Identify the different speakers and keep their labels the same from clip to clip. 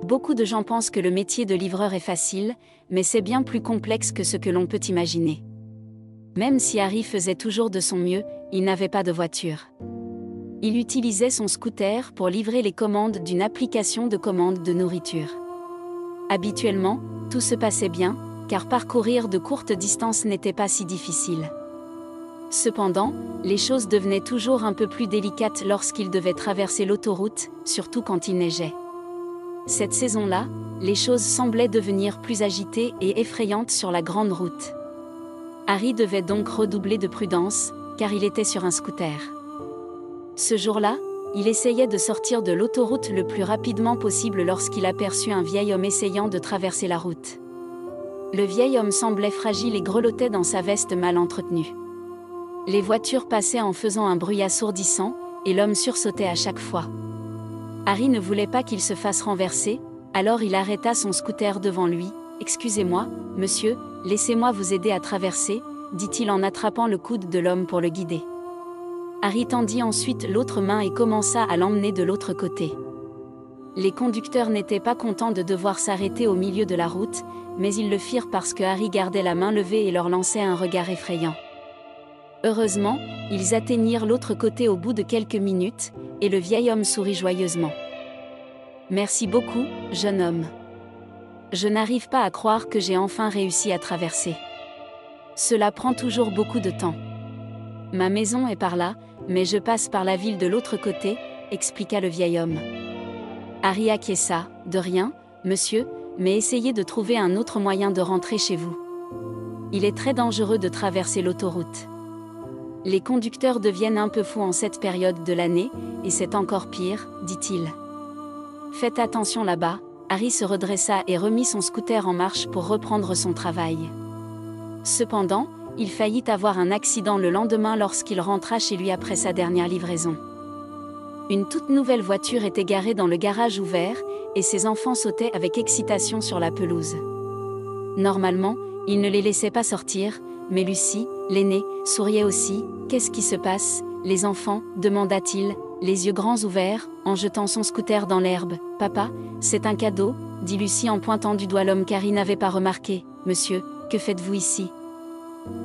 Speaker 1: Beaucoup de gens pensent que le métier de livreur est facile, mais c'est bien plus complexe que ce que l'on peut imaginer. Même si Harry faisait toujours de son mieux, il n'avait pas de voiture. Il utilisait son scooter pour livrer les commandes d'une application de commande de nourriture. Habituellement, tout se passait bien, car parcourir de courtes distances n'était pas si difficile. Cependant, les choses devenaient toujours un peu plus délicates lorsqu'il devait traverser l'autoroute, surtout quand il neigeait. Cette saison-là, les choses semblaient devenir plus agitées et effrayantes sur la grande route. Harry devait donc redoubler de prudence, car il était sur un scooter. Ce jour-là, il essayait de sortir de l'autoroute le plus rapidement possible lorsqu'il aperçut un vieil homme essayant de traverser la route. Le vieil homme semblait fragile et grelottait dans sa veste mal entretenue. Les voitures passaient en faisant un bruit assourdissant, et l'homme sursautait à chaque fois. Harry ne voulait pas qu'il se fasse renverser, alors il arrêta son scooter devant lui. « Excusez-moi, monsieur, laissez-moi vous aider à traverser », dit-il en attrapant le coude de l'homme pour le guider. Harry tendit ensuite l'autre main et commença à l'emmener de l'autre côté. Les conducteurs n'étaient pas contents de devoir s'arrêter au milieu de la route, mais ils le firent parce que Harry gardait la main levée et leur lançait un regard effrayant. Heureusement, ils atteignirent l'autre côté au bout de quelques minutes, et le vieil homme sourit joyeusement. « Merci beaucoup, jeune homme. Je n'arrive pas à croire que j'ai enfin réussi à traverser. Cela prend toujours beaucoup de temps. Ma maison est par là, mais je passe par la ville de l'autre côté, » expliqua le vieil homme. Harry acquiesça. « De rien, monsieur, mais essayez de trouver un autre moyen de rentrer chez vous. Il est très dangereux de traverser l'autoroute. Les conducteurs deviennent un peu fous en cette période de l'année, et c'est encore pire, dit-il. Faites attention là-bas. » Harry se redressa et remit son scooter en marche pour reprendre son travail. Cependant, il faillit avoir un accident le lendemain lorsqu'il rentra chez lui après sa dernière livraison. Une toute nouvelle voiture était garée dans le garage ouvert, et ses enfants sautaient avec excitation sur la pelouse. Normalement, il ne les laissait pas sortir, mais Lucie, l'aînée, souriait aussi. « Qu'est-ce qui se passe, les enfants ?» demanda-t-il, les yeux grands ouverts, en jetant son scooter dans l'herbe. « Papa, c'est un cadeau » dit Lucie en pointant du doigt l'homme qu'Harry n'avait pas remarqué. « Monsieur, que faites-vous ici ?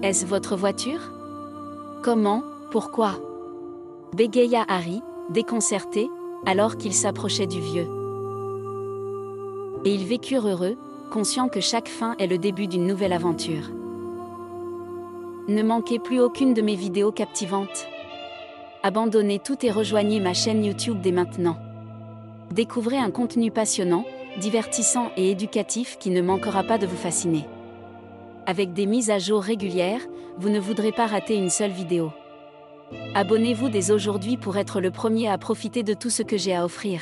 Speaker 1: Est-ce votre voiture ? Comment ? Pourquoi ?» bégaya Harry, déconcerté, alors qu'il s'approchait du vieux. Et ils vécurent heureux, conscients que chaque fin est le début d'une nouvelle aventure. Ne manquez plus aucune de mes vidéos captivantes. Abandonnez tout et rejoignez ma chaîne YouTube dès maintenant. Découvrez un contenu passionnant, divertissant et éducatif qui ne manquera pas de vous fasciner. Avec des mises à jour régulières, vous ne voudrez pas rater une seule vidéo. Abonnez-vous dès aujourd'hui pour être le premier à profiter de tout ce que j'ai à offrir.